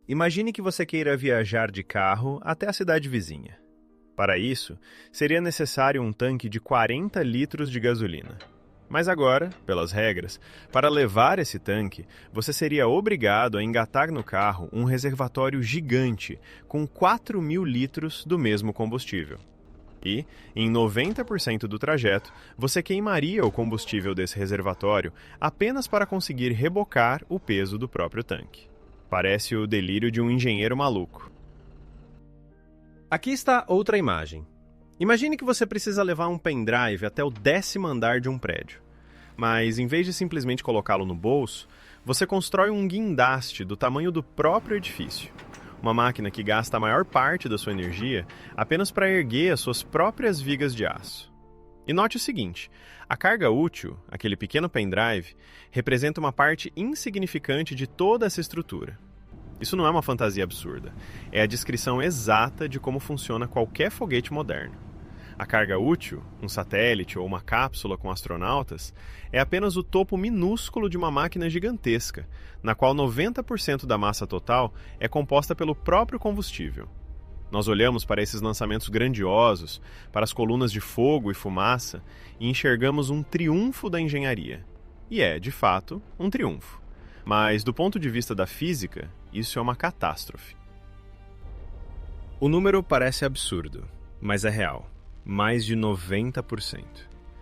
Imagine que você queira viajar de carro até a cidade vizinha. Para isso, seria necessário um tanque de 40 litros de gasolina. Mas agora, pelas regras, para levar esse tanque, você seria obrigado a engatar no carro um reservatório gigante com 4.000 litros do mesmo combustível. E, em 90% do trajeto, você queimaria o combustível desse reservatório apenas para conseguir rebocar o peso do próprio tanque. Parece o delírio de um engenheiro maluco. Aqui está outra imagem. Imagine que você precisa levar um pendrive até o 10º andar de um prédio. Mas, em vez de simplesmente colocá-lo no bolso, você constrói um guindaste do tamanho do próprio edifício. Uma máquina que gasta a maior parte da sua energia apenas para erguer as suas próprias vigas de aço. E note o seguinte, a carga útil, aquele pequeno pendrive, representa uma parte insignificante de toda essa estrutura. Isso não é uma fantasia absurda, é a descrição exata de como funciona qualquer foguete moderno. A carga útil, um satélite ou uma cápsula com astronautas, é apenas o topo minúsculo de uma máquina gigantesca, na qual 90% da massa total é composta pelo próprio combustível. Nós olhamos para esses lançamentos grandiosos, para as colunas de fogo e fumaça, e enxergamos um triunfo da engenharia. E é, de fato, um triunfo. Mas, do ponto de vista da física, isso é uma catástrofe. O número parece absurdo, mas é real. Mais de 90%.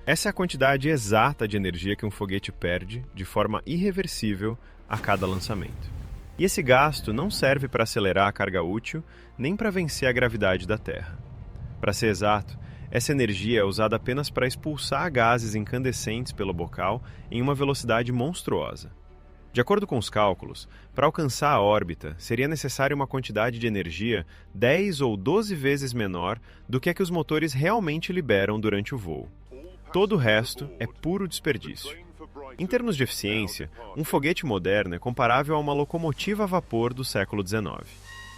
Essa é a quantidade exata de energia que um foguete perde, de forma irreversível, a cada lançamento. E esse gasto não serve para acelerar a carga útil, nem para vencer a gravidade da Terra. Para ser exato, essa energia é usada apenas para expulsar gases incandescentes pelo bocal em uma velocidade monstruosa. De acordo com os cálculos, para alcançar a órbita, seria necessária uma quantidade de energia 10 ou 12 vezes menor do que a que os motores realmente liberam durante o voo. Todo o resto é puro desperdício. Em termos de eficiência, um foguete moderno é comparável a uma locomotiva a vapor do século XIX.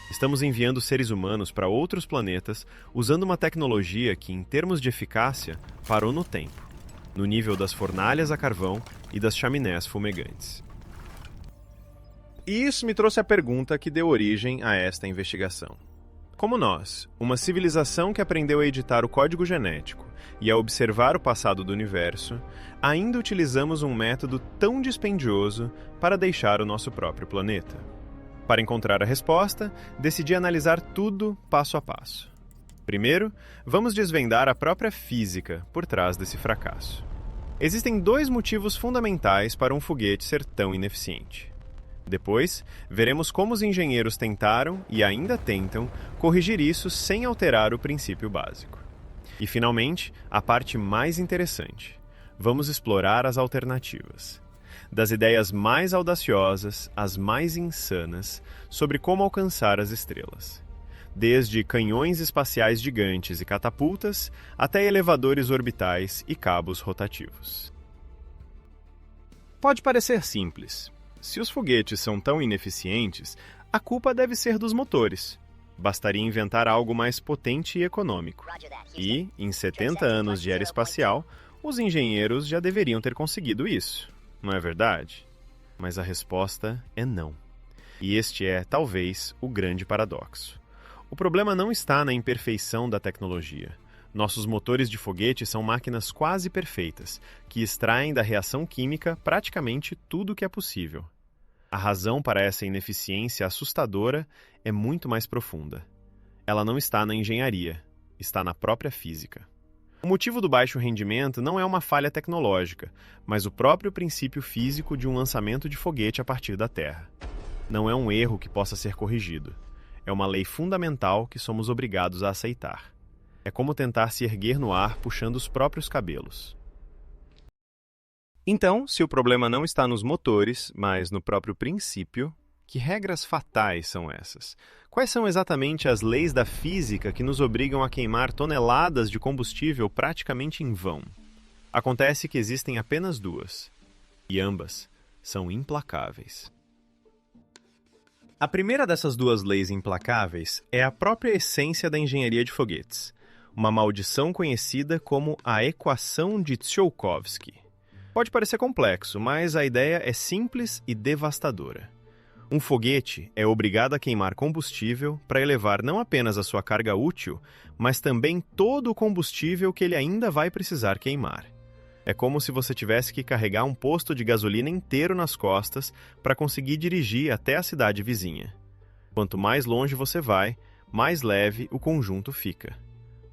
Estamos enviando seres humanos para outros planetas usando uma tecnologia que, em termos de eficácia, parou no tempo, no nível das fornalhas a carvão e das chaminés fumegantes. E isso me trouxe a pergunta que deu origem a esta investigação. Como nós, uma civilização que aprendeu a editar o código genético e a observar o passado do universo, ainda utilizamos um método tão dispendioso para deixar o nosso próprio planeta? Para encontrar a resposta, decidi analisar tudo passo a passo. Primeiro, vamos desvendar a própria física por trás desse fracasso. Existem 2 motivos fundamentais para um foguete ser tão ineficiente. Depois, veremos como os engenheiros tentaram, e ainda tentam, corrigir isso sem alterar o princípio básico. E, finalmente, a parte mais interessante. Vamos explorar as alternativas. Das ideias mais audaciosas às mais insanas sobre como alcançar as estrelas. Desde canhões espaciais gigantes e catapultas, até elevadores orbitais e cabos rotativos. Pode parecer simples. Se os foguetes são tão ineficientes, a culpa deve ser dos motores. Bastaria inventar algo mais potente e econômico. E, em 70 anos de era espacial, os engenheiros já deveriam ter conseguido isso, não é verdade? Mas a resposta é não. E este é, talvez, o grande paradoxo. O problema não está na imperfeição da tecnologia. Nossos motores de foguete são máquinas quase perfeitas, que extraem da reação química praticamente tudo o que é possível. A razão para essa ineficiência assustadora é muito mais profunda. Ela não está na engenharia, está na própria física. O motivo do baixo rendimento não é uma falha tecnológica, mas o próprio princípio físico de um lançamento de foguete a partir da Terra. Não é um erro que possa ser corrigido. É uma lei fundamental que somos obrigados a aceitar. É como tentar se erguer no ar puxando os próprios cabelos. Então, se o problema não está nos motores, mas no próprio princípio, que regras fatais são essas? Quais são exatamente as leis da física que nos obrigam a queimar toneladas de combustível praticamente em vão? Acontece que existem apenas 2, e ambas são implacáveis. A primeira dessas 2 leis implacáveis é a própria essência da engenharia de foguetes, uma maldição conhecida como a equação de Tsiolkovsky. Pode parecer complexo, mas a ideia é simples e devastadora. Um foguete é obrigado a queimar combustível para elevar não apenas a sua carga útil, mas também todo o combustível que ele ainda vai precisar queimar. É como se você tivesse que carregar um posto de gasolina inteiro nas costas para conseguir dirigir até a cidade vizinha. Quanto mais longe você vai, mais leve o conjunto fica.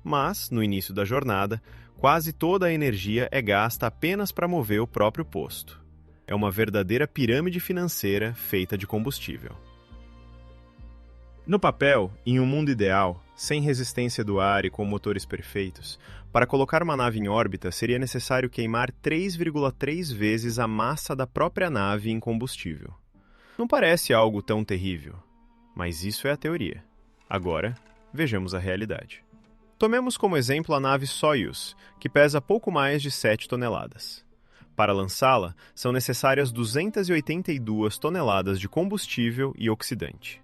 Mas, no início da jornada, quase toda a energia é gasta apenas para mover o próprio posto. É uma verdadeira pirâmide financeira feita de combustível. No papel, em um mundo ideal, sem resistência do ar e com motores perfeitos, para colocar uma nave em órbita seria necessário queimar 3,3 vezes a massa da própria nave em combustível. Não parece algo tão terrível, mas isso é a teoria. Agora, vejamos a realidade. Tomemos como exemplo a nave Soyuz, que pesa pouco mais de 7 toneladas. Para lançá-la, são necessárias 282 toneladas de combustível e oxidante.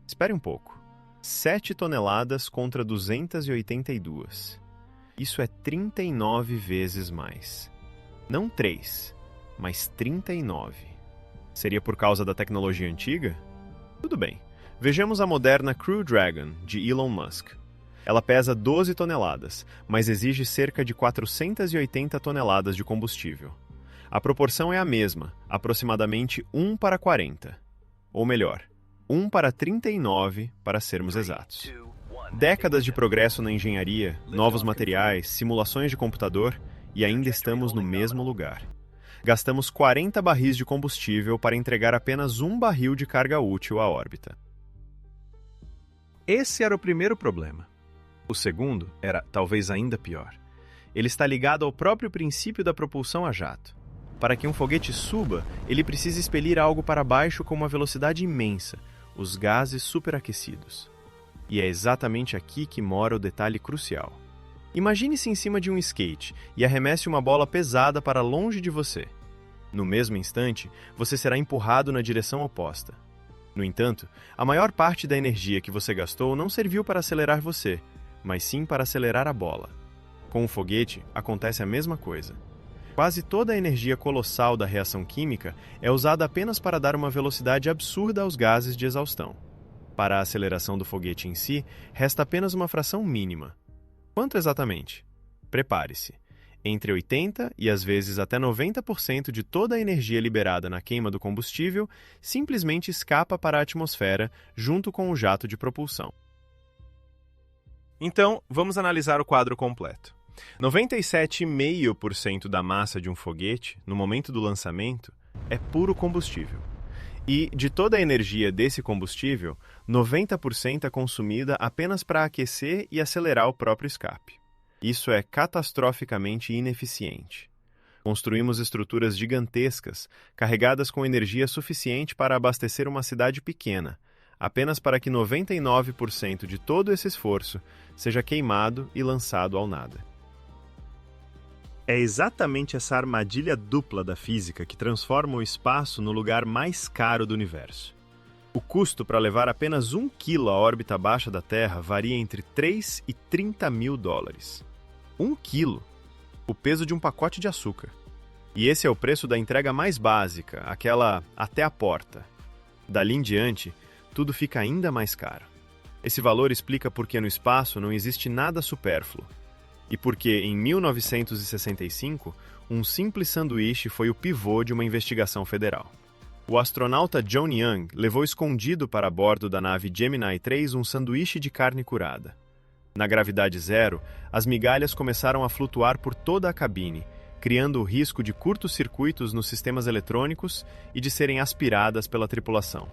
Espere um pouco. 7 toneladas contra 282. Isso é 39 vezes mais. Não 3, mas 39. Seria por causa da tecnologia antiga? Tudo bem. Vejamos a moderna Crew Dragon, de Elon Musk. Ela pesa 12 toneladas, mas exige cerca de 480 toneladas de combustível. A proporção é a mesma, aproximadamente 1 para 40. Ou melhor, 1 para 39, para sermos exatos. Décadas de progresso na engenharia, novos materiais, simulações de computador, e ainda estamos no mesmo lugar. Gastamos 40 barris de combustível para entregar apenas um barril de carga útil à órbita. Esse era o primeiro problema. O segundo era, talvez ainda pior. Ele está ligado ao próprio princípio da propulsão a jato. Para que um foguete suba, ele precisa expelir algo para baixo com uma velocidade imensa, os gases superaquecidos. E é exatamente aqui que mora o detalhe crucial. Imagine-se em cima de um skate e arremesse uma bola pesada para longe de você. No mesmo instante, você será empurrado na direção oposta. No entanto, a maior parte da energia que você gastou não serviu para acelerar você, mas sim para acelerar a bola. Com o foguete, acontece a mesma coisa. Quase toda a energia colossal da reação química é usada apenas para dar uma velocidade absurda aos gases de exaustão. Para a aceleração do foguete em si, resta apenas uma fração mínima. Quanto exatamente? Prepare-se. Entre 80% e às vezes até 90% de toda a energia liberada na queima do combustível simplesmente escapa para a atmosfera junto com o jato de propulsão. Então, vamos analisar o quadro completo. 97,5% da massa de um foguete, no momento do lançamento, é puro combustível. E, de toda a energia desse combustível, 90% é consumida apenas para aquecer e acelerar o próprio escape. Isso é catastroficamente ineficiente. Construímos estruturas gigantescas, carregadas com energia suficiente para abastecer uma cidade pequena, apenas para que 99% de todo esse esforço seja queimado e lançado ao nada. É exatamente essa armadilha dupla da física que transforma o espaço no lugar mais caro do universo. O custo para levar apenas 1 quilo à órbita baixa da Terra varia entre 3 e 30 mil dólares. 1 quilo, o peso de um pacote de açúcar. E esse é o preço da entrega mais básica, aquela até a porta. Dali em diante, tudo fica ainda mais caro. Esse valor explica por que no espaço não existe nada supérfluo. E porque, em 1965, um simples sanduíche foi o pivô de uma investigação federal. O astronauta John Young levou escondido para bordo da nave Gemini 3 um sanduíche de carne curada. Na gravidade zero, as migalhas começaram a flutuar por toda a cabine, criando o risco de curtos-circuitos nos sistemas eletrônicos e de serem aspiradas pela tripulação.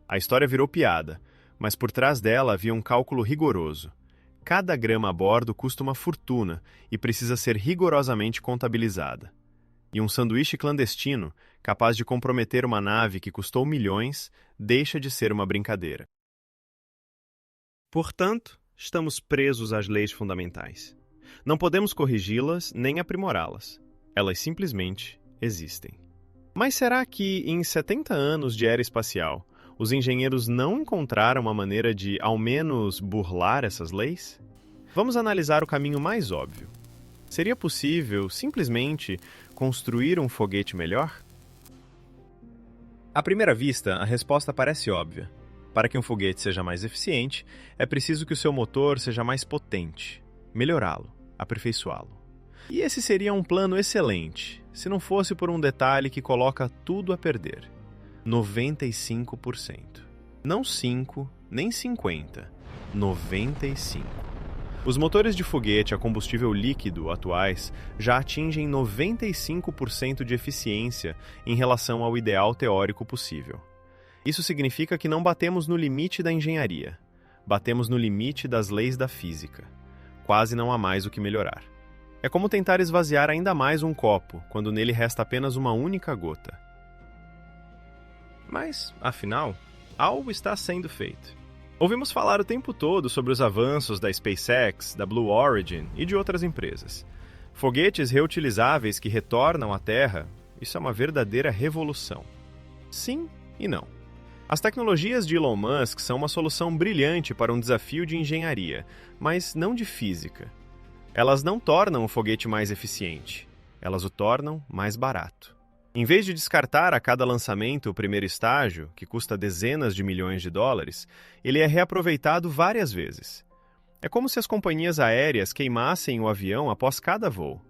A história virou piada, mas por trás dela havia um cálculo rigoroso. Cada grama a bordo custa uma fortuna e precisa ser rigorosamente contabilizada. E um sanduíche clandestino, capaz de comprometer uma nave que custou milhões, deixa de ser uma brincadeira. Portanto, estamos presos às leis fundamentais. Não podemos corrigi-las nem aprimorá-las. Elas simplesmente existem. Mas será que, em 70 anos de era espacial, os engenheiros não encontraram uma maneira de, ao menos, burlar essas leis? Vamos analisar o caminho mais óbvio. Seria possível, simplesmente, construir um foguete melhor? À primeira vista, a resposta parece óbvia. Para que um foguete seja mais eficiente, é preciso que o seu motor seja mais potente, melhorá-lo, aperfeiçoá-lo. E esse seria um plano excelente, se não fosse por um detalhe que coloca tudo a perder: 95%. Não 5, nem 50, 95%. Os motores de foguete a combustível líquido atuais já atingem 95% de eficiência em relação ao ideal teórico possível. Isso significa que não batemos no limite da engenharia, batemos no limite das leis da física. Quase não há mais o que melhorar. É como tentar esvaziar ainda mais um copo, quando nele resta apenas uma única gota. Mas, afinal, algo está sendo feito. Ouvimos falar o tempo todo sobre os avanços da SpaceX, da Blue Origin e de outras empresas. Foguetes reutilizáveis que retornam à Terra, isso é uma verdadeira revolução. Sim e não. As tecnologias de Elon Musk são uma solução brilhante para um desafio de engenharia, mas não de física. Elas não tornam o foguete mais eficiente, elas o tornam mais barato. Em vez de descartar a cada lançamento o primeiro estágio, que custa dezenas de milhões de dólares, ele é reaproveitado várias vezes. É como se as companhias aéreas queimassem o avião após cada voo.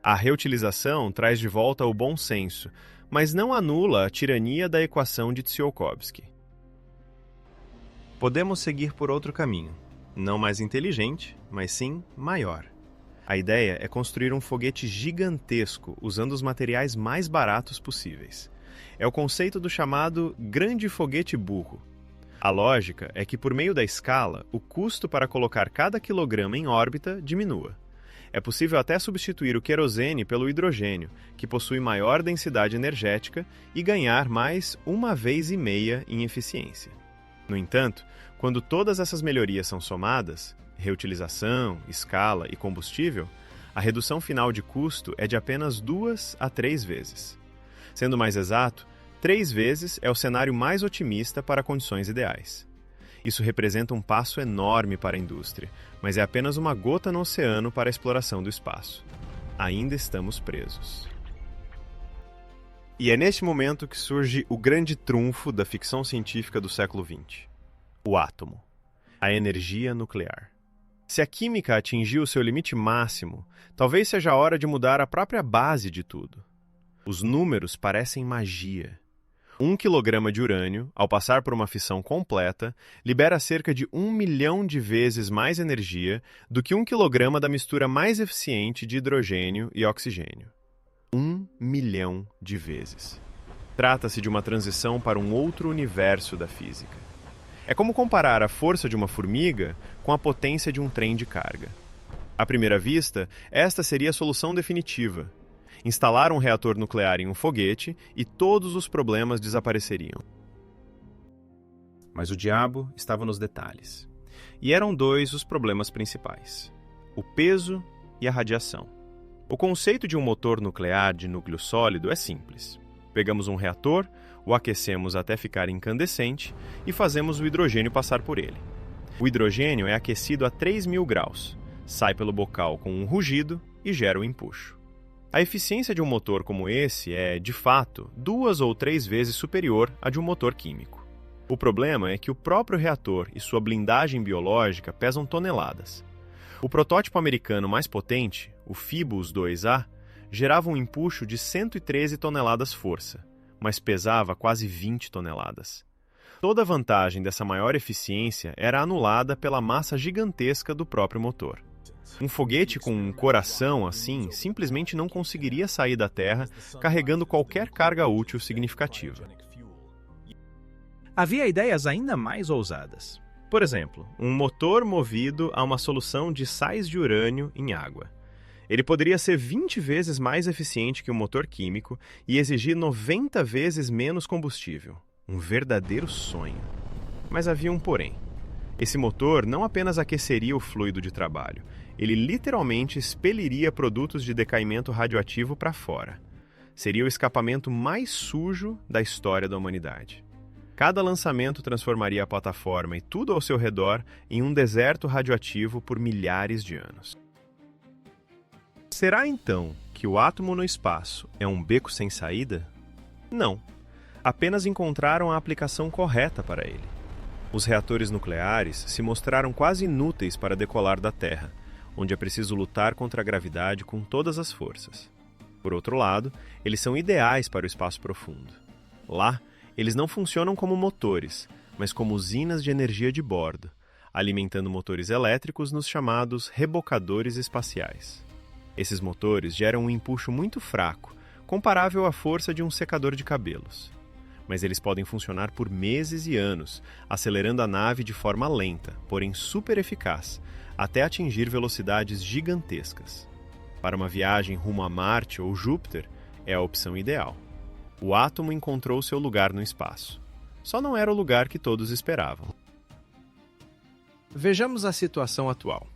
A reutilização traz de volta o bom senso, mas não anula a tirania da equação de Tsiolkovsky. Podemos seguir por outro caminho, não mais inteligente, mas sim maior. A ideia é construir um foguete gigantesco usando os materiais mais baratos possíveis. É o conceito do chamado grande foguete burro. A lógica é que, por meio da escala, o custo para colocar cada quilograma em órbita diminua. É possível até substituir o querosene pelo hidrogênio, que possui maior densidade energética, e ganhar mais 1,5 vezes em eficiência. No entanto, quando todas essas melhorias são somadas, reutilização, escala e combustível, a redução final de custo é de apenas 2 a 3 vezes. Sendo mais exato, 3 vezes é o cenário mais otimista para condições ideais. Isso representa um passo enorme para a indústria, mas é apenas uma gota no oceano para a exploração do espaço. Ainda estamos presos. E é neste momento que surge o grande trunfo da ficção científica do século XX: o átomo, a energia nuclear. Se a química atingiu seu limite máximo, talvez seja a hora de mudar a própria base de tudo. Os números parecem magia. 1 quilograma de urânio, ao passar por uma fissão completa, libera cerca de 1 milhão de vezes mais energia do que 1 quilograma da mistura mais eficiente de hidrogênio e oxigênio. 1 milhão de vezes. Trata-se de uma transição para um outro universo da física. É como comparar a força de uma formiga com a potência de um trem de carga. À primeira vista, esta seria a solução definitiva: instalar um reator nuclear em um foguete e todos os problemas desapareceriam. Mas o diabo estava nos detalhes. E eram 2 os problemas principais: o peso e a radiação. O conceito de um motor nuclear de núcleo sólido é simples. Pegamos um reator, o aquecemos até ficar incandescente e fazemos o hidrogênio passar por ele. O hidrogênio é aquecido a 3.000 graus, sai pelo bocal com um rugido e gera o empuxo. A eficiência de um motor como esse é, de fato, 2 ou 3 vezes superior à de um motor químico. O problema é que o próprio reator e sua blindagem biológica pesam toneladas. O protótipo americano mais potente, o Phoebus 2A, gerava um empuxo de 113 toneladas força, mas pesava quase 20 toneladas. Toda a vantagem dessa maior eficiência era anulada pela massa gigantesca do próprio motor. Um foguete com um coração assim simplesmente não conseguiria sair da Terra carregando qualquer carga útil significativa. Havia ideias ainda mais ousadas. Por exemplo, um motor movido a uma solução de sais de urânio em água. Ele poderia ser 20 vezes mais eficiente que um motor químico e exigir 90 vezes menos combustível. Um verdadeiro sonho. Mas havia um porém. Esse motor não apenas aqueceria o fluido de trabalho, ele literalmente expeliria produtos de decaimento radioativo para fora. Seria o escapamento mais sujo da história da humanidade. Cada lançamento transformaria a plataforma e tudo ao seu redor em um deserto radioativo por milhares de anos. Será então que o átomo no espaço é um beco sem saída? Não. apenas encontraram a aplicação correta para ele. Os reatores nucleares se mostraram quase inúteis para decolar da Terra, onde é preciso lutar contra a gravidade com todas as forças. Por outro lado, eles são ideais para o espaço profundo. Lá, eles não funcionam como motores, mas como usinas de energia de bordo, alimentando motores elétricos nos chamados rebocadores espaciais. Esses motores geram um empuxo muito fraco, comparável à força de um secador de cabelos. Mas eles podem funcionar por meses e anos, acelerando a nave de forma lenta, porém super eficaz, até atingir velocidades gigantescas. Para uma viagem rumo a Marte ou Júpiter, é a opção ideal. O átomo encontrou seu lugar no espaço. Só não era o lugar que todos esperavam. Vejamos a situação atual.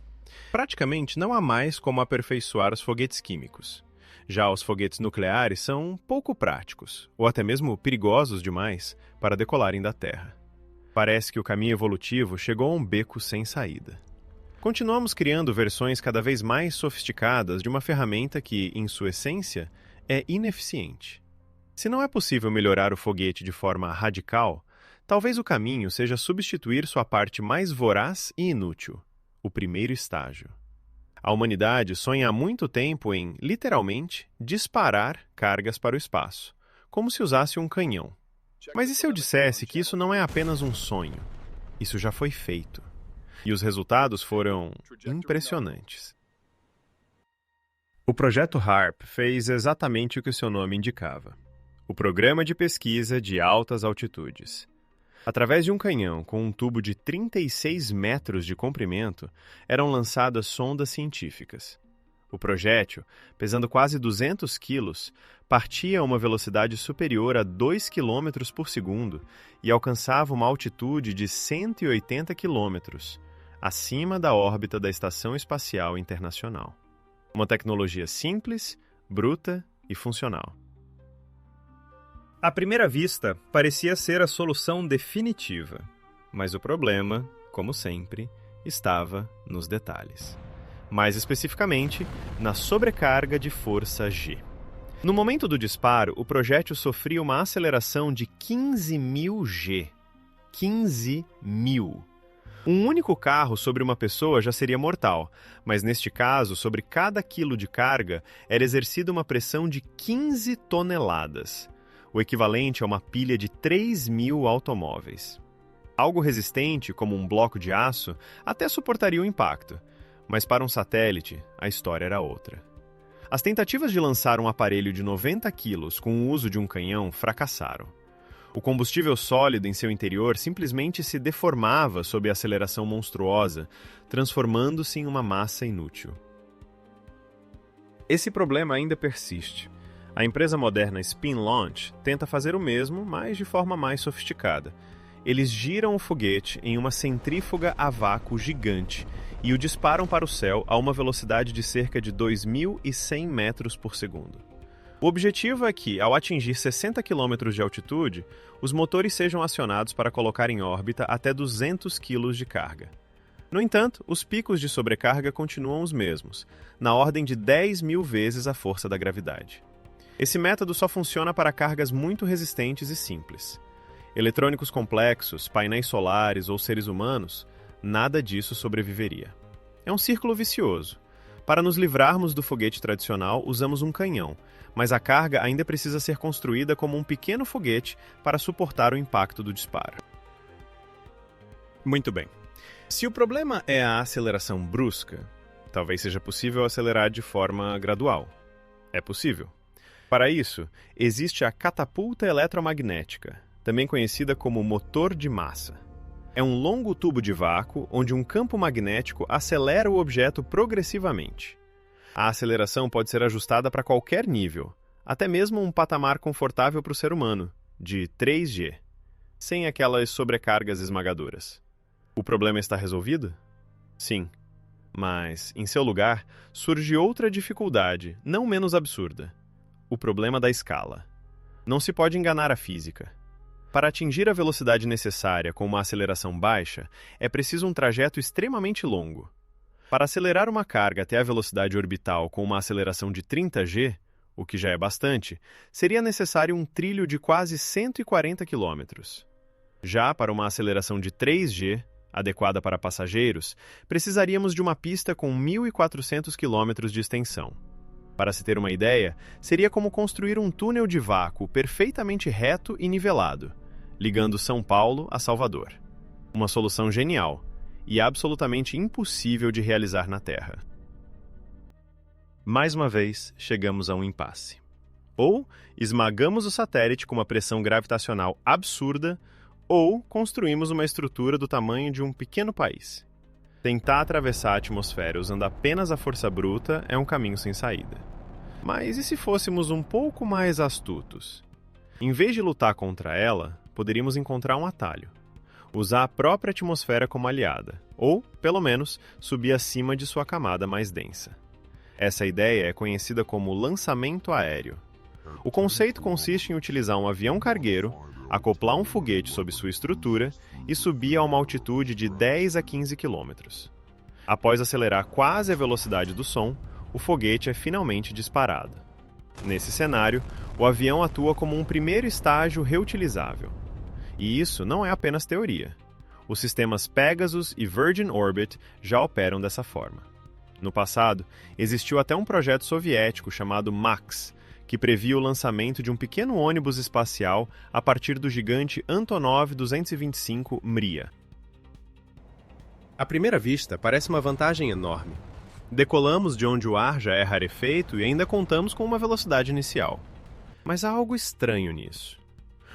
Praticamente não há mais como aperfeiçoar os foguetes químicos. Já os foguetes nucleares são pouco práticos, ou até mesmo perigosos demais, para decolarem da Terra. Parece que o caminho evolutivo chegou a um beco sem saída. Continuamos criando versões cada vez mais sofisticadas de uma ferramenta que, em sua essência, é ineficiente. Se não é possível melhorar o foguete de forma radical, talvez o caminho seja substituir sua parte mais voraz e inútil, o primeiro estágio. A humanidade sonha há muito tempo em, literalmente, disparar cargas para o espaço, como se usasse um canhão. Mas e se eu dissesse que isso não é apenas um sonho? Isso já foi feito. E os resultados foram impressionantes. O projeto HARP fez exatamente o que o seu nome indicava. O Programa de Pesquisa de Altas Altitudes. Através de um canhão com um tubo de 36 metros de comprimento, eram lançadas sondas científicas. O projétil, pesando quase 200 quilos, partia a uma velocidade superior a 2 km por segundo e alcançava uma altitude de 180 quilômetros, acima da órbita da Estação Espacial Internacional. Uma tecnologia simples, bruta e funcional. À primeira vista, parecia ser a solução definitiva, mas o problema, como sempre, estava nos detalhes. Mais especificamente, na sobrecarga de força G. No momento do disparo, o projétil sofria uma aceleração de 15.000 G. 15.000. Um único carro sobre uma pessoa já seria mortal, mas neste caso, sobre cada quilo de carga, era exercida uma pressão de 15 toneladas. O equivalente a uma pilha de 3.000 automóveis. Algo resistente, como um bloco de aço, até suportaria o impacto, mas para um satélite, a história era outra. As tentativas de lançar um aparelho de 90 quilos com o uso de um canhão fracassaram. O combustível sólido em seu interior simplesmente se deformava sob a aceleração monstruosa, transformando-se em uma massa inútil. Esse problema ainda persiste. A empresa moderna Spin Launch tenta fazer o mesmo, mas de forma mais sofisticada. Eles giram o foguete em uma centrífuga a vácuo gigante e o disparam para o céu a uma velocidade de cerca de 2.100 metros por segundo. O objetivo é que, ao atingir 60 km de altitude, os motores sejam acionados para colocar em órbita até 200 kg de carga. No entanto, os picos de sobrecarga continuam os mesmos, na ordem de 10.000 vezes a força da gravidade. Esse método só funciona para cargas muito resistentes e simples. Eletrônicos complexos, painéis solares ou seres humanos, nada disso sobreviveria. É um círculo vicioso. Para nos livrarmos do foguete tradicional, usamos um canhão, mas a carga ainda precisa ser construída como um pequeno foguete para suportar o impacto do disparo. Muito bem. Se o problema é a aceleração brusca, talvez seja possível acelerar de forma gradual. É possível. Para isso, existe a catapulta eletromagnética, também conhecida como motor de massa. É um longo tubo de vácuo onde um campo magnético acelera o objeto progressivamente. A aceleração pode ser ajustada para qualquer nível, até mesmo um patamar confortável para o ser humano, de 3G, sem aquelas sobrecargas esmagadoras. O problema está resolvido? Sim. Mas, em seu lugar, surge outra dificuldade, não menos absurda. O problema da escala. Não se pode enganar a física. Para atingir a velocidade necessária com uma aceleração baixa, é preciso um trajeto extremamente longo. Para acelerar uma carga até a velocidade orbital com uma aceleração de 30 g, o que já é bastante, seria necessário um trilho de quase 140 km. Já para uma aceleração de 3G, adequada para passageiros, precisaríamos de uma pista com 1.400 km de extensão. Para se ter uma ideia, seria como construir um túnel de vácuo perfeitamente reto e nivelado, ligando São Paulo a Salvador. Uma solução genial e absolutamente impossível de realizar na Terra. Mais uma vez, chegamos a um impasse. Ou esmagamos o satélite com uma pressão gravitacional absurda, ou construímos uma estrutura do tamanho de um pequeno país. Tentar atravessar a atmosfera usando apenas a força bruta é um caminho sem saída. Mas e se fôssemos um pouco mais astutos? Em vez de lutar contra ela, poderíamos encontrar um atalho. Usar a própria atmosfera como aliada, ou, pelo menos, subir acima de sua camada mais densa. Essa ideia é conhecida como lançamento aéreo. O conceito consiste em utilizar um avião cargueiro, acoplar um foguete sob sua estrutura e subir a uma altitude de 10 a 15 km. Após acelerar quase a velocidade do som, o foguete é finalmente disparado. Nesse cenário, o avião atua como um primeiro estágio reutilizável. E isso não é apenas teoria. Os sistemas Pegasus e Virgin Orbit já operam dessa forma. No passado, existiu até um projeto soviético chamado MAX, que previa o lançamento de um pequeno ônibus espacial a partir do gigante Antonov 225 Mriya. À primeira vista, parece uma vantagem enorme. Decolamos de onde o ar já é rarefeito e ainda contamos com uma velocidade inicial. Mas há algo estranho nisso.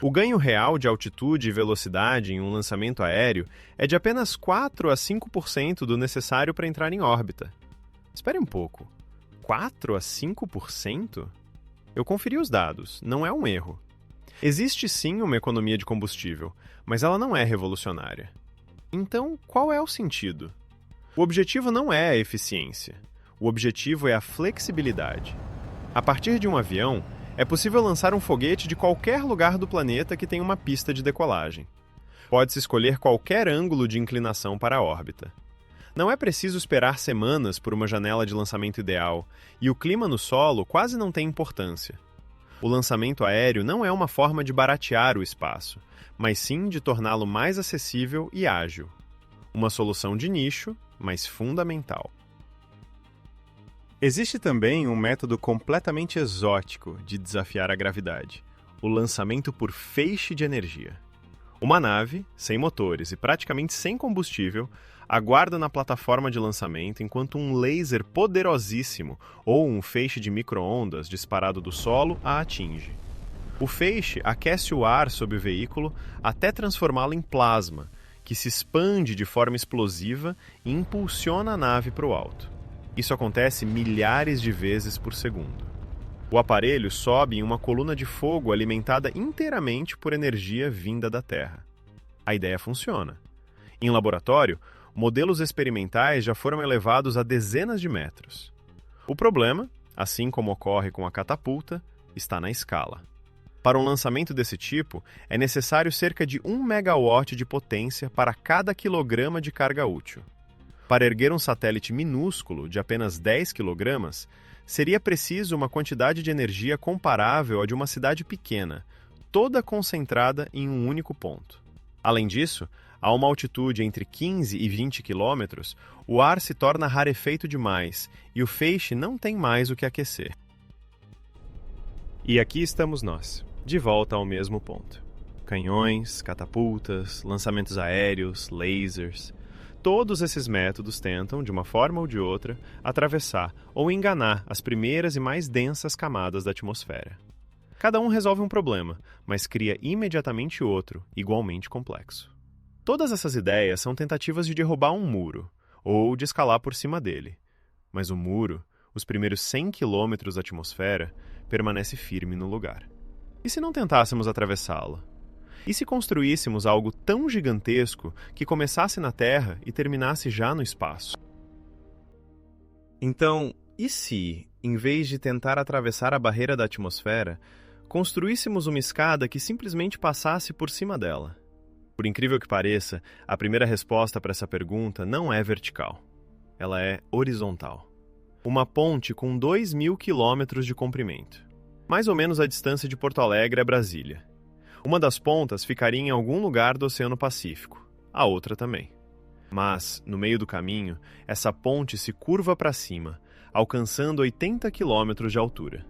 O ganho real de altitude e velocidade em um lançamento aéreo é de apenas 4 a 5% do necessário para entrar em órbita. Espere um pouco. 4 a 5%? Eu conferi os dados, não é um erro. Existe sim uma economia de combustível, mas ela não é revolucionária. Então, qual é o sentido? O objetivo não é a eficiência. O objetivo é a flexibilidade. A partir de um avião, é possível lançar um foguete de qualquer lugar do planeta que tenha uma pista de decolagem. Pode-se escolher qualquer ângulo de inclinação para a órbita. Não é preciso esperar semanas por uma janela de lançamento ideal, e o clima no solo quase não tem importância. O lançamento aéreo não é uma forma de baratear o espaço, mas sim de torná-lo mais acessível e ágil. Uma solução de nicho, mas fundamental. Existe também um método completamente exótico de desafiar a gravidade: o lançamento por feixe de energia. Uma nave, sem motores e praticamente sem combustível, aguarda na plataforma de lançamento enquanto um laser poderosíssimo ou um feixe de micro-ondas disparado do solo a atinge. O feixe aquece o ar sob o veículo até transformá-lo em plasma, que se expande de forma explosiva e impulsiona a nave para o alto. Isso acontece milhares de vezes por segundo. O aparelho sobe em uma coluna de fogo alimentada inteiramente por energia vinda da Terra. A ideia funciona. Em laboratório, modelos experimentais já foram elevados a dezenas de metros. O problema, assim como ocorre com a catapulta, está na escala. Para um lançamento desse tipo, é necessário cerca de 1 megawatt de potência para cada quilograma de carga útil. Para erguer um satélite minúsculo de apenas 10 kg, seria preciso uma quantidade de energia comparável à de uma cidade pequena, toda concentrada em um único ponto. Além disso, a uma altitude entre 15 e 20 km, o ar se torna rarefeito demais e o feixe não tem mais o que aquecer. E aqui estamos nós, de volta ao mesmo ponto. Canhões, catapultas, lançamentos aéreos, lasers. Todos esses métodos tentam, de uma forma ou de outra, atravessar ou enganar as primeiras e mais densas camadas da atmosfera. Cada um resolve um problema, mas cria imediatamente outro, igualmente complexo. Todas essas ideias são tentativas de derrubar um muro, ou de escalar por cima dele. Mas o muro, os primeiros 100 quilômetros da atmosfera, permanece firme no lugar. E se não tentássemos atravessá-la? E se construíssemos algo tão gigantesco que começasse na Terra e terminasse já no espaço? Então, e se, em vez de tentar atravessar a barreira da atmosfera, construíssemos uma escada que simplesmente passasse por cima dela? Por incrível que pareça, a primeira resposta para essa pergunta não é vertical. Ela é horizontal. Uma ponte com 2.000 quilômetros de comprimento. mais ou menos a distância de Porto Alegre a Brasília. Uma das pontas ficaria em algum lugar do Oceano Pacífico, a outra também. Mas, no meio do caminho, essa ponte se curva para cima, alcançando 80 quilômetros de altura.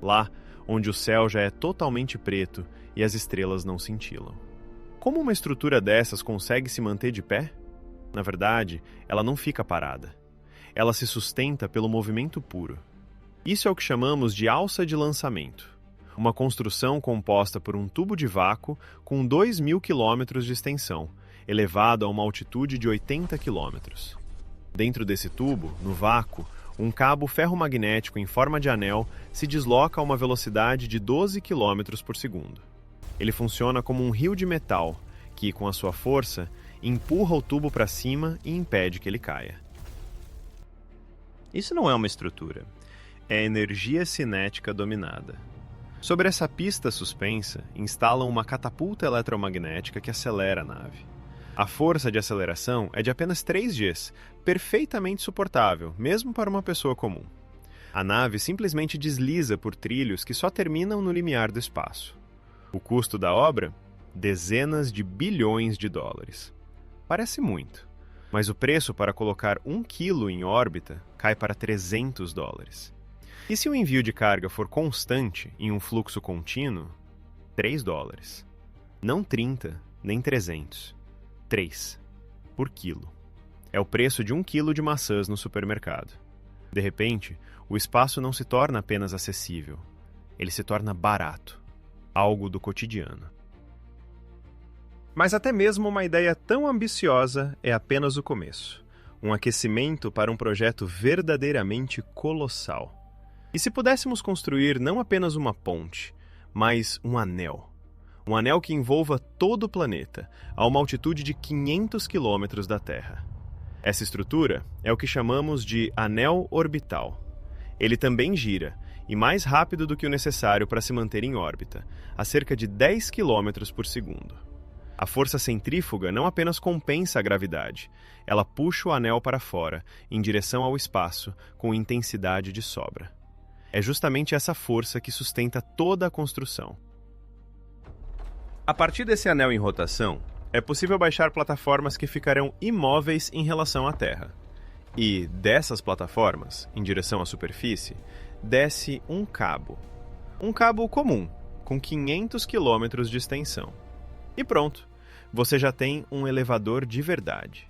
Lá, onde o céu já é totalmente preto e as estrelas não cintilam. Como uma estrutura dessas consegue se manter de pé? Na verdade, ela não fica parada. Ela se sustenta pelo movimento puro. Isso é o que chamamos de alça de lançamento, uma construção composta por um tubo de vácuo com 2.000 quilômetros de extensão, elevado a uma altitude de 80 quilômetros. Dentro desse tubo, no vácuo, um cabo ferromagnético em forma de anel se desloca a uma velocidade de 12 km por segundo. Ele funciona como um rio de metal que, com a sua força, empurra o tubo para cima e impede que ele caia. Isso não é uma estrutura. É energia cinética dominada. Sobre essa pista suspensa, instalam uma catapulta eletromagnética que acelera a nave. A força de aceleração é de apenas 3 Gs, perfeitamente suportável, mesmo para uma pessoa comum. A nave simplesmente desliza por trilhos que só terminam no limiar do espaço. O custo da obra? Dezenas de bilhões de dólares. Parece muito, mas o preço para colocar 1 quilo em órbita cai para 300 dólares. E se o envio de carga for constante, em um fluxo contínuo? 3 dólares. Não 30, nem 300. 3 por quilo. É o preço de 1 quilo de maçãs no supermercado. De repente, o espaço não se torna apenas acessível. Ele se torna barato. Algo do cotidiano. Mas até mesmo uma ideia tão ambiciosa é apenas o começo. Um aquecimento para um projeto verdadeiramente colossal. E se pudéssemos construir não apenas uma ponte, mas um anel? Um anel que envolva todo o planeta, a uma altitude de 500 quilômetros da Terra. Essa estrutura é o que chamamos de anel orbital. Ele também gira, e mais rápido do que o necessário para se manter em órbita, a cerca de 10 quilômetros por segundo. A força centrífuga não apenas compensa a gravidade, ela puxa o anel para fora, em direção ao espaço, com intensidade de sobra. É justamente essa força que sustenta toda a construção. A partir desse anel em rotação, é possível baixar plataformas que ficarão imóveis em relação à Terra. E, dessas plataformas, em direção à superfície, desce um cabo. Um cabo comum, com 500 quilômetros de extensão. E pronto, você já tem um elevador de verdade.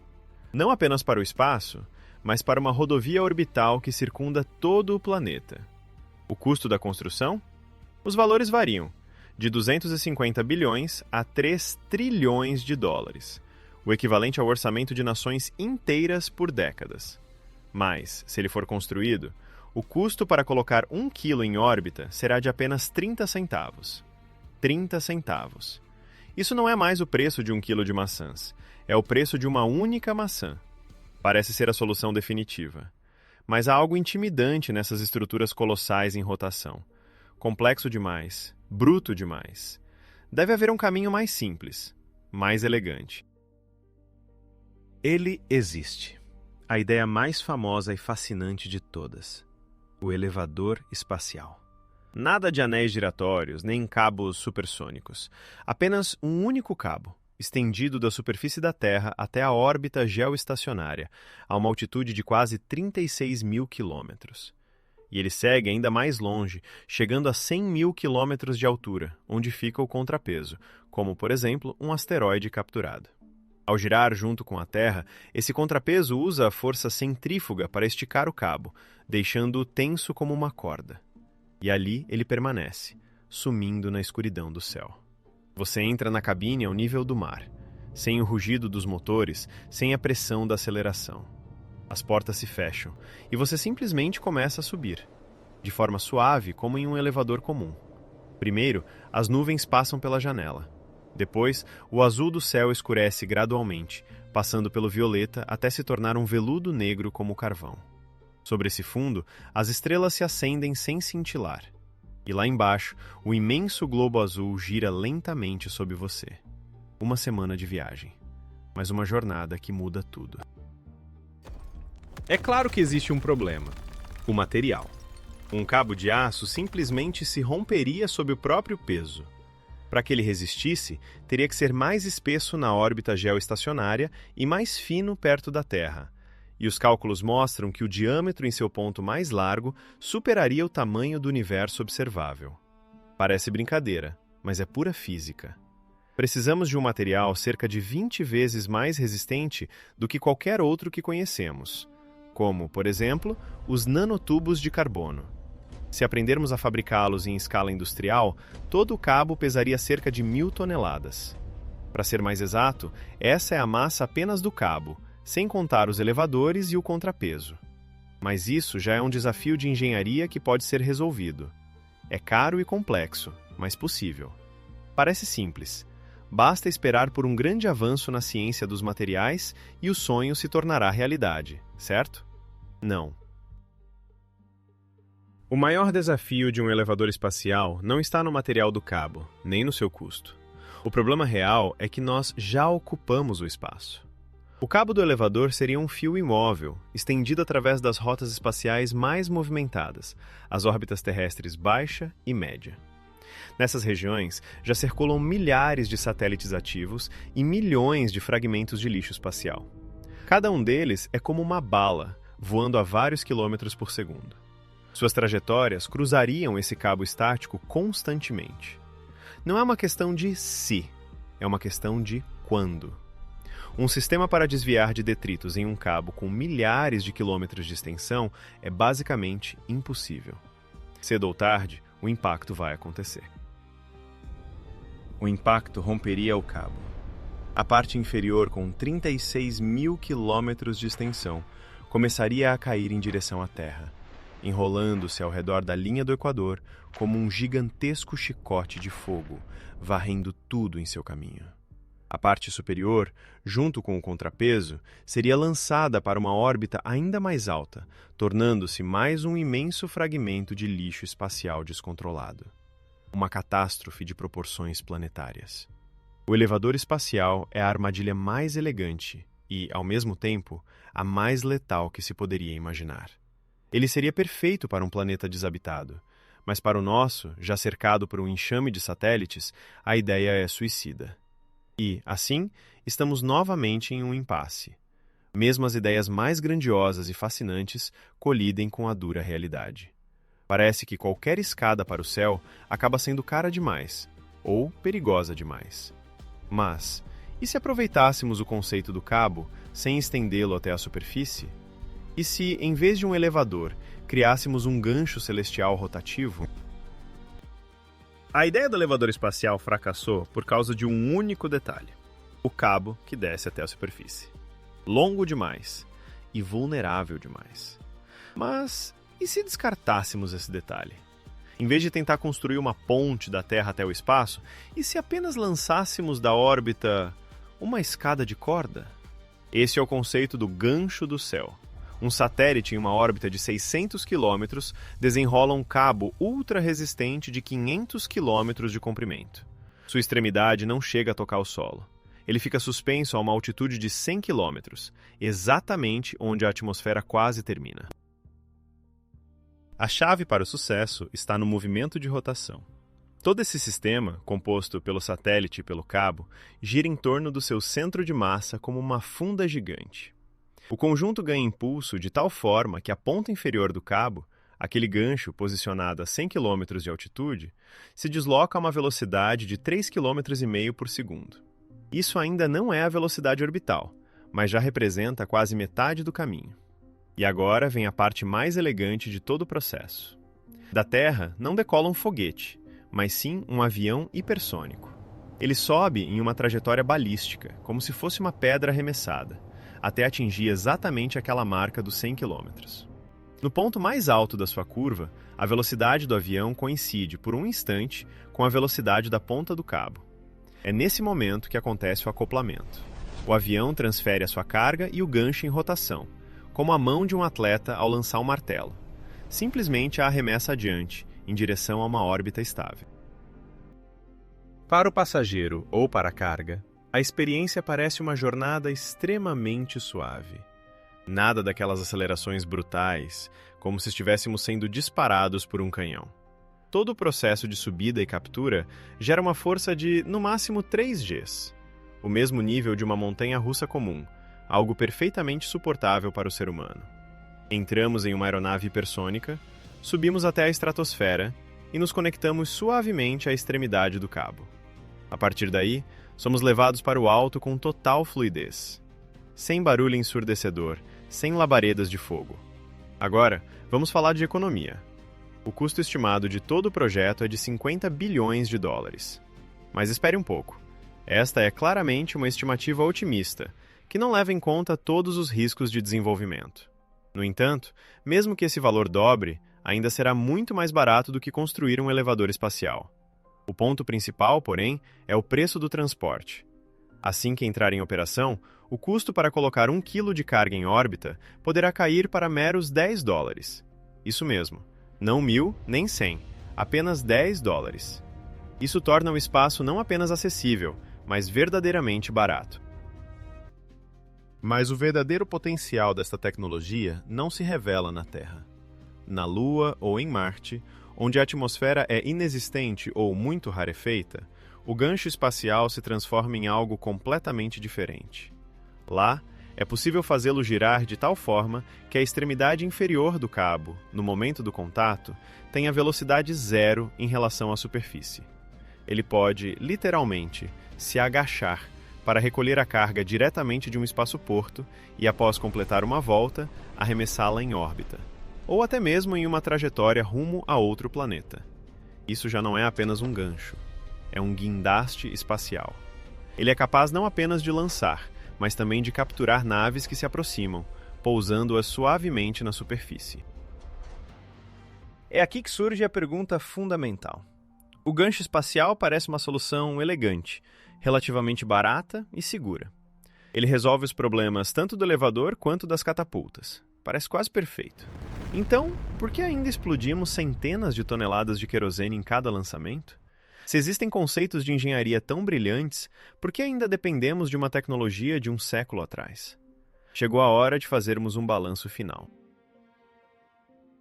Não apenas para o espaço, mas para uma rodovia orbital que circunda todo o planeta. O custo da construção? Os valores variam, de 250 bilhões a 3 trilhões de dólares, o equivalente ao orçamento de nações inteiras por décadas. Mas, se ele for construído, o custo para colocar 1 quilo em órbita será de apenas 30 centavos. 30 centavos. Isso não é mais o preço de 1 quilo de maçãs, é o preço de uma única maçã. Parece ser a solução definitiva. Mas há algo intimidante nessas estruturas colossais em rotação. Complexo demais, bruto demais. Deve haver um caminho mais simples, mais elegante. Ele existe. A ideia mais famosa e fascinante de todas. O elevador espacial. Nada de anéis giratórios, nem cabos supersônicos. Apenas um único cabo, estendido da superfície da Terra até a órbita geoestacionária, a uma altitude de quase 36.000 quilômetros. E ele segue ainda mais longe, chegando a 100.000 quilômetros de altura, onde fica o contrapeso, como, por exemplo, um asteroide capturado. Ao girar junto com a Terra, esse contrapeso usa a força centrífuga para esticar o cabo, deixando-o tenso como uma corda. E ali ele permanece, sumindo na escuridão do céu. Você entra na cabine ao nível do mar, sem o rugido dos motores, sem a pressão da aceleração. As portas se fecham e você simplesmente começa a subir, de forma suave como em um elevador comum. Primeiro, as nuvens passam pela janela. Depois, o azul do céu escurece gradualmente, passando pelo violeta até se tornar um veludo negro como carvão. Sobre esse fundo, as estrelas se acendem sem cintilar. E lá embaixo, o imenso globo azul gira lentamente sob você. Uma semana de viagem, mas uma jornada que muda tudo. É claro que existe um problema: o material. Um cabo de aço simplesmente se romperia sob o próprio peso. Para que ele resistisse, teria que ser mais espesso na órbita geoestacionária e mais fino perto da Terra. E os cálculos mostram que o diâmetro em seu ponto mais largo superaria o tamanho do universo observável. Parece brincadeira, mas é pura física. Precisamos de um material cerca de 20 vezes mais resistente do que qualquer outro que conhecemos, como, por exemplo, os nanotubos de carbono. Se aprendermos a fabricá-los em escala industrial, todo o cabo pesaria cerca de 1.000 toneladas. Para ser mais exato, essa é a massa apenas do cabo, sem contar os elevadores e o contrapeso. Mas isso já é um desafio de engenharia que pode ser resolvido. É caro e complexo, mas possível. Parece simples. Basta esperar por um grande avanço na ciência dos materiais e o sonho se tornará realidade, certo? Não. O maior desafio de um elevador espacial não está no material do cabo, nem no seu custo. O problema real é que nós já ocupamos o espaço. O cabo do elevador seria um fio imóvel, estendido através das rotas espaciais mais movimentadas, as órbitas terrestres baixa e média. Nessas regiões, já circulam milhares de satélites ativos e milhões de fragmentos de lixo espacial. Cada um deles é como uma bala, voando a vários quilômetros por segundo. Suas trajetórias cruzariam esse cabo estático constantemente. Não é uma questão de se, é uma questão de quando. Um sistema para desviar de detritos em um cabo com milhares de quilômetros de extensão é basicamente impossível. Cedo ou tarde, o impacto vai acontecer. O impacto romperia o cabo. A parte inferior, com 36.000 quilômetros de extensão, começaria a cair em direção à Terra, enrolando-se ao redor da linha do Equador como um gigantesco chicote de fogo, varrendo tudo em seu caminho. A parte superior, junto com o contrapeso, seria lançada para uma órbita ainda mais alta, tornando-se mais um imenso fragmento de lixo espacial descontrolado. Uma catástrofe de proporções planetárias. O elevador espacial é a armadilha mais elegante e, ao mesmo tempo, a mais letal que se poderia imaginar. Ele seria perfeito para um planeta desabitado, mas para o nosso, já cercado por um enxame de satélites, a ideia é suicida. E, assim, estamos novamente em um impasse. Mesmo as ideias mais grandiosas e fascinantes colidem com a dura realidade. Parece que qualquer escada para o céu acaba sendo cara demais, ou perigosa demais. Mas, e se aproveitássemos o conceito do cabo, sem estendê-lo até a superfície? E se, em vez de um elevador, criássemos um gancho celestial rotativo? A ideia do elevador espacial fracassou por causa de um único detalhe: o cabo que desce até a superfície. Longo demais e vulnerável demais. Mas e se descartássemos esse detalhe? Em vez de tentar construir uma ponte da Terra até o espaço, e se apenas lançássemos da órbita uma escada de corda? Esse é o conceito do gancho do céu. Um satélite em uma órbita de 600 km desenrola um cabo ultra-resistente de 500 km de comprimento. Sua extremidade não chega a tocar o solo. Ele fica suspenso a uma altitude de 100 km, exatamente onde a atmosfera quase termina. A chave para o sucesso está no movimento de rotação. Todo esse sistema, composto pelo satélite e pelo cabo, gira em torno do seu centro de massa como uma funda gigante. O conjunto ganha impulso de tal forma que a ponta inferior do cabo, aquele gancho posicionado a 100 km de altitude, se desloca a uma velocidade de 3,5 km por segundo. Isso ainda não é a velocidade orbital, mas já representa quase metade do caminho. E agora vem a parte mais elegante de todo o processo. Da Terra não decola um foguete, mas sim um avião hipersônico. Ele sobe em uma trajetória balística, como se fosse uma pedra arremessada, até atingir exatamente aquela marca dos 100 km. No ponto mais alto da sua curva, a velocidade do avião coincide por um instante com a velocidade da ponta do cabo. É nesse momento que acontece o acoplamento. O avião transfere a sua carga e o gancho em rotação, como a mão de um atleta ao lançar um martelo. Simplesmente a arremessa adiante, em direção a uma órbita estável. Para o passageiro ou para a carga, a experiência parece uma jornada extremamente suave. Nada daquelas acelerações brutais, como se estivéssemos sendo disparados por um canhão. Todo o processo de subida e captura gera uma força de, no máximo, 3 Gs, o mesmo nível de uma montanha-russa comum, algo perfeitamente suportável para o ser humano. Entramos em uma aeronave hipersônica, subimos até a estratosfera e nos conectamos suavemente à extremidade do cabo. A partir daí, somos levados para o alto com total fluidez, sem barulho ensurdecedor, sem labaredas de fogo. Agora, vamos falar de economia. O custo estimado de todo o projeto é de 50 bilhões de dólares. Mas espere um pouco. Esta é claramente uma estimativa otimista, que não leva em conta todos os riscos de desenvolvimento. No entanto, mesmo que esse valor dobre, ainda será muito mais barato do que construir um elevador espacial. O ponto principal, porém, é o preço do transporte. Assim que entrar em operação, o custo para colocar 1 quilo de carga em órbita poderá cair para meros 10 dólares. Isso mesmo, não 1.000 nem 100, apenas 10 dólares. Isso torna o espaço não apenas acessível, mas verdadeiramente barato. Mas o verdadeiro potencial desta tecnologia não se revela na Terra. Na Lua ou em Marte, onde a atmosfera é inexistente ou muito rarefeita, o gancho espacial se transforma em algo completamente diferente. Lá, é possível fazê-lo girar de tal forma que a extremidade inferior do cabo, no momento do contato, tenha velocidade zero em relação à superfície. Ele pode, literalmente, se agachar para recolher a carga diretamente de um espaço-porto e, após completar uma volta, arremessá-la em órbita, ou até mesmo em uma trajetória rumo a outro planeta. Isso já não é apenas um gancho. É um guindaste espacial. Ele é capaz não apenas de lançar, mas também de capturar naves que se aproximam, pousando-as suavemente na superfície. É aqui que surge a pergunta fundamental. O gancho espacial parece uma solução elegante, relativamente barata e segura. Ele resolve os problemas tanto do elevador quanto das catapultas. Parece quase perfeito. Então, por que ainda explodimos centenas de toneladas de querosene em cada lançamento? Se existem conceitos de engenharia tão brilhantes, por que ainda dependemos de uma tecnologia de um século atrás? Chegou a hora de fazermos um balanço final.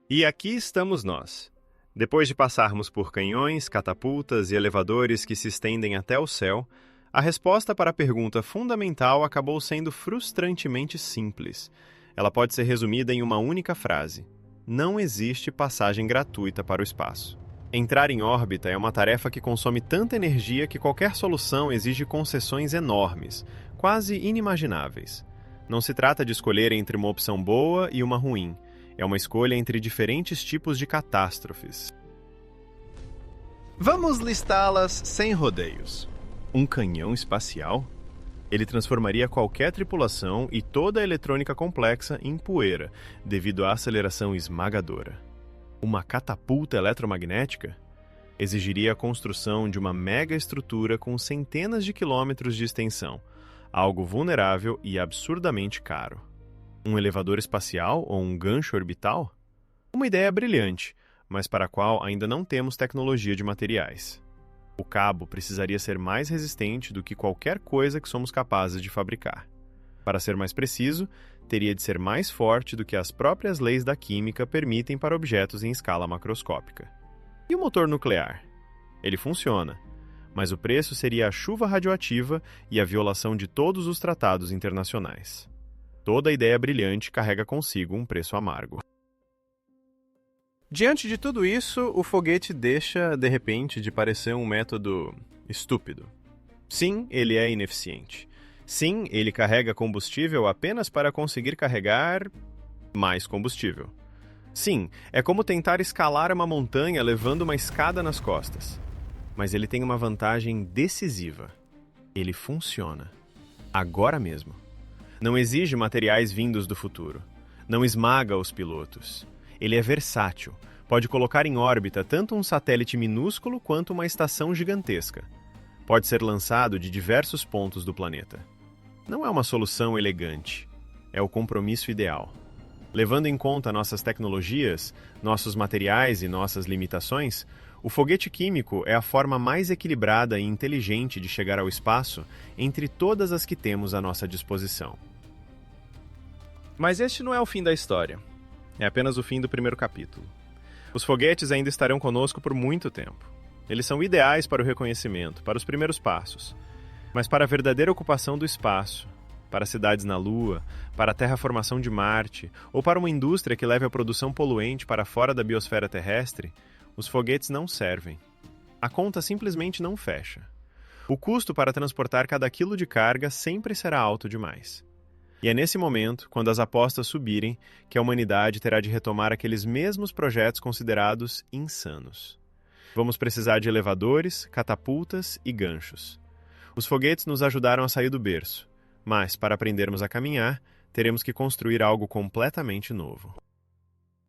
E aqui estamos nós. Depois de passarmos por canhões, catapultas e elevadores que se estendem até o céu, a resposta para a pergunta fundamental acabou sendo frustrantemente simples. Ela pode ser resumida em uma única frase: não existe passagem gratuita para o espaço. Entrar em órbita é uma tarefa que consome tanta energia que qualquer solução exige concessões enormes, quase inimagináveis. Não se trata de escolher entre uma opção boa e uma ruim. É uma escolha entre diferentes tipos de catástrofes. Vamos listá-las sem rodeios. Um canhão espacial? Ele transformaria qualquer tripulação e toda a eletrônica complexa em poeira, devido à aceleração esmagadora. Uma catapulta eletromagnética? Exigiria a construção de uma mega estrutura com centenas de quilômetros de extensão, algo vulnerável e absurdamente caro. Um elevador espacial ou um gancho orbital? Uma ideia brilhante, mas para a qual ainda não temos tecnologia de materiais. O cabo precisaria ser mais resistente do que qualquer coisa que somos capazes de fabricar. Para ser mais preciso, teria de ser mais forte do que as próprias leis da química permitem para objetos em escala macroscópica. E o motor nuclear? Ele funciona, mas o preço seria a chuva radioativa e a violação de todos os tratados internacionais. Toda ideia brilhante carrega consigo um preço amargo. Diante de tudo isso, o foguete deixa, de repente, de parecer um método estúpido. Sim, ele é ineficiente. Sim, ele carrega combustível apenas para conseguir carregar mais combustível. Sim, é como tentar escalar uma montanha levando uma escada nas costas. Mas ele tem uma vantagem decisiva. Ele funciona. Agora mesmo. Não exige materiais vindos do futuro. Não esmaga os pilotos. Ele é versátil. Pode colocar em órbita tanto um satélite minúsculo quanto uma estação gigantesca. Pode ser lançado de diversos pontos do planeta. Não é uma solução elegante. É o compromisso ideal. Levando em conta nossas tecnologias, nossos materiais e nossas limitações, o foguete químico é a forma mais equilibrada e inteligente de chegar ao espaço entre todas as que temos à nossa disposição. Mas este não é o fim da história. É apenas o fim do primeiro capítulo. Os foguetes ainda estarão conosco por muito tempo. Eles são ideais para o reconhecimento, para os primeiros passos. Mas para a verdadeira ocupação do espaço, para cidades na Lua, para a terraformação de Marte, ou para uma indústria que leve a produção poluente para fora da biosfera terrestre, os foguetes não servem. A conta simplesmente não fecha. O custo para transportar cada quilo de carga sempre será alto demais. E é nesse momento, quando as apostas subirem, que a humanidade terá de retomar aqueles mesmos projetos considerados insanos. Vamos precisar de elevadores, catapultas e ganchos. Os foguetes nos ajudaram a sair do berço, mas, para aprendermos a caminhar, teremos que construir algo completamente novo.